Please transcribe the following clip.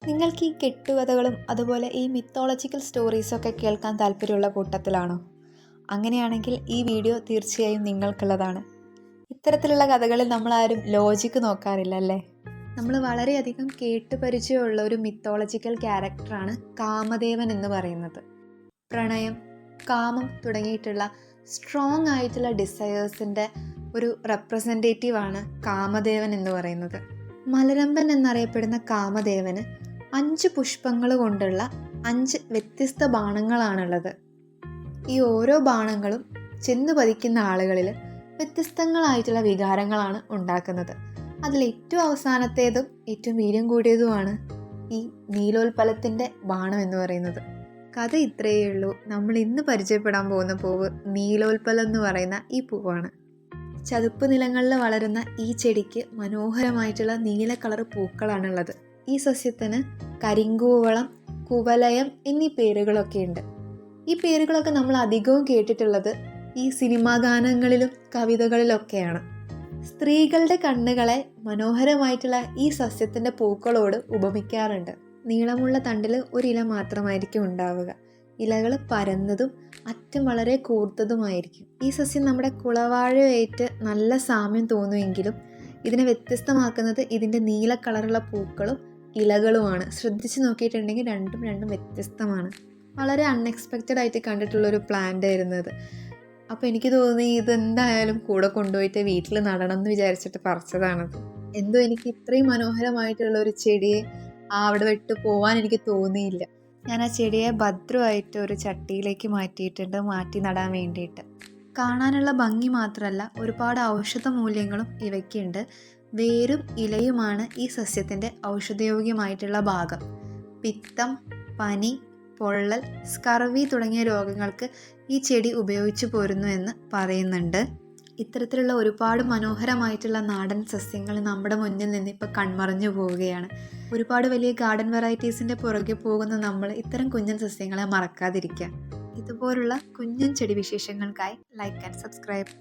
നിങ്ങൾക്ക് ഈ കെട്ടുകഥകളും അതുപോലെ ഈ മിത്തോളജിക്കൽ സ്റ്റോറീസൊക്കെ കേൾക്കാൻ താല്പര്യമുള്ള കൂട്ടത്തിലാണോ? അങ്ങനെയാണെങ്കിൽ ഈ വീഡിയോ തീർച്ചയായും നിങ്ങൾക്കുള്ളതാണ്. ഇത്തരത്തിലുള്ള കഥകളിൽ നമ്മളാരും ലോജിക്ക് നോക്കാറില്ല അല്ലേ? നമ്മൾ വളരെയധികം കേട്ടുപരിചയമുള്ള ഒരു മിത്തോളജിക്കൽ ക്യാരക്ടറാണ് കാമദേവൻ എന്ന് പറയുന്നത്. പ്രണയം, കാമം തുടങ്ങിയിട്ടുള്ള സ്ട്രോങ് ആയിട്ടുള്ള ഡിസയേഴ്സിൻ്റെ ഒരു റെപ്രസെൻറ്റേറ്റീവാണ് കാമദേവൻ എന്ന് പറയുന്നത്. മലരമ്പൻ എന്നറിയപ്പെടുന്ന കാമദേവന് 5 പുഷ്പങ്ങൾ കൊണ്ടുള്ള 5 വ്യത്യസ്ത ബാണങ്ങളാണുള്ളത്. ഈ ഓരോ ബാണങ്ങളും ചെന്ന് പതിക്കുന്ന ആളുകളിൽ വ്യത്യസ്തങ്ങളായിട്ടുള്ള വികാരങ്ങളാണ് ഉണ്ടാക്കുന്നത്. അതിൽ ഏറ്റവും അവസാനത്തേതും ഏറ്റവും വീര്യം കൂടിയതുമാണ് ഈ നീലോൽപ്പലത്തിൻ്റെ ബാണം എന്ന് പറയുന്നത്. കഥ ഇത്രയേ ഉള്ളൂ. നമ്മൾ ഇന്ന് പരിചയപ്പെടാൻ പോകുന്ന പൂവ് നീലോൽപ്പലം എന്ന് പറയുന്ന ഈ പൂവാണ്. ചതുപ്പ് നിലങ്ങളിൽ വളരുന്ന ഈ ചെടിക്ക് മനോഹരമായിട്ടുള്ള നീല കളർ പൂക്കളാണുള്ളത്. ഈ സസ്യത്തിന് കരിങ്കൂവളം, കുവലയം എന്നീ പേരുകളൊക്കെ ഉണ്ട്. ഈ പേരുകളൊക്കെ നമ്മൾ അധികവും കേട്ടിട്ടുള്ളത് ഈ സിനിമാ ഗാനങ്ങളിലും കവിതകളിലൊക്കെയാണ്. സ്ത്രീകളുടെ കണ്ണുകളെ മനോഹരമായിട്ടുള്ള ഈ സസ്യത്തിൻ്റെ പൂക്കളോട് ഉപമിക്കാറുണ്ട്. നീളമുള്ള തണ്ടിൽ ഒരില മാത്രമായിരിക്കും ഉണ്ടാവുക. ഇലകൾ പരന്നതും അറ്റം വളരെ കൂർത്തതുമായിരിക്കും. ഈ സസ്യം നമ്മുടെ കുളവാഴയായിട്ട് നല്ല സാമ്യം തോന്നുമെങ്കിലും ഇതിനെ വ്യത്യസ്തമാക്കുന്നത് ഇതിൻ്റെ നീല കളറുള്ള പൂക്കളും ഇലകളുമാണ്. ശ്രദ്ധിച്ച് നോക്കിയിട്ടുണ്ടെങ്കിൽ രണ്ടും വ്യത്യസ്തമാണ്. വളരെ അൺഎക്സ്പെക്റ്റഡ് ആയിട്ട് കണ്ടിട്ടുള്ളൊരു പ്ലാന്റ് ആയിരുന്നു ഇത്. അപ്പോൾ എനിക്ക് തോന്നി ഇതെന്തായാലും കൂടെ കൊണ്ടുപോയിട്ട് വീട്ടിൽ നടണം എന്ന് വിചാരിച്ചിട്ട് പറിച്ചതാണത്. എന്തോ എനിക്ക് ഇത്രയും മനോഹരമായിട്ടുള്ള ഒരു ചെടിയെ അവിടെ വിട്ട് പോകാൻ എനിക്ക് തോന്നിയില്ല. ഞാൻ ആ ചെടിയെ ഭദ്രമായിട്ട് ഒരു ചട്ടിയിലേക്ക് മാറ്റിയിട്ടുണ്ട്, മാറ്റി നടാൻ വേണ്ടിയിട്ട്. കാണാനുള്ള ഭംഗി മാത്രമല്ല, ഒരുപാട് ഔഷധ മൂല്യങ്ങളും ഇവയ്ക്കുണ്ട്. വേരും ഇലയുമാണ് ഈ സസ്യത്തിൻ്റെ ഔഷധയോഗ്യമായിട്ടുള്ള ഭാഗം. പിത്തം, പനി, പൊള്ളൽ, സ്കർവി തുടങ്ങിയ രോഗങ്ങൾക്ക് ഈ ചെടി ഉപയോഗിച്ചു പോരുന്നു എന്ന് പറയുന്നുണ്ട്. ഇത്തരത്തിലുള്ള ഒരുപാട് മനോഹരമായിട്ടുള്ള നാടൻ സസ്യങ്ങൾ നമ്മുടെ മുന്നിൽ നിന്ന് ഇപ്പോൾ കൺമറഞ്ഞു പോവുകയാണ്. ഒരുപാട് വലിയ ഗാർഡൻ വെറൈറ്റീസിൻ്റെ പുറകെ പോകുന്ന നമ്മൾ ഇത്തരം കുഞ്ഞൻ സസ്യങ്ങളെ മറക്കാതിരിക്കുക. ഇതുപോലുള്ള കുഞ്ഞൻ ചെടി വിശേഷങ്ങൾക്കായി ലൈക്ക് ആൻഡ് സബ്സ്ക്രൈബ്.